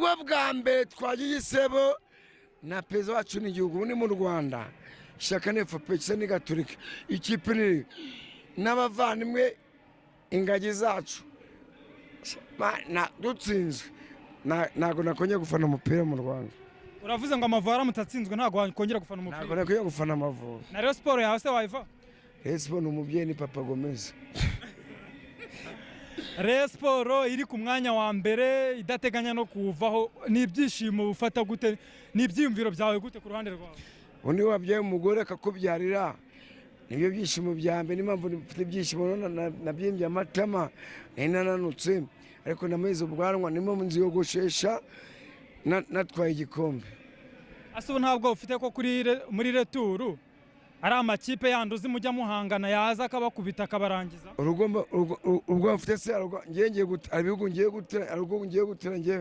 nibwo bwa mbere twagiye isebo na perezida wacu n'igihugu ni mu Rwanda ishyaka ni FPC ni Gatolika ikipe ni n'abavandimwe ingagi zacu dutsinzwe ntago nakongera gufana umupira mu Rwanda. Uravuze ngo Amavubi aramutsinzwe ntago wakongera gufana umupira? Ntago nakongera gufana Amavubi. Na Rayon Sport yawe se wayiva? Rayon Sport umubyeyi ni Papa Gomez. Rayon Sport iri ku mwanya wa mbere idateganya no kuvaho, ni ibyishimo ufata gute, ni ibyiyumviro byawe gute ku ruhande rwawe? Undi wabyaye umugore akakubyarira nibyo byishimo bya mbere, n'impamvu mfite ibyishimo nabyimbye amatama nananutse ariko nameze ubwanwa nimo nziyogoshesha natwaye igikombe. Asubu ntabwo ufite ko muri retour ari amakipe yanduzi mujya muhangana yaza akabakubita akabarangiza? Urugomba ubwo mfite se ngiye gutera ngiye gutera ngiye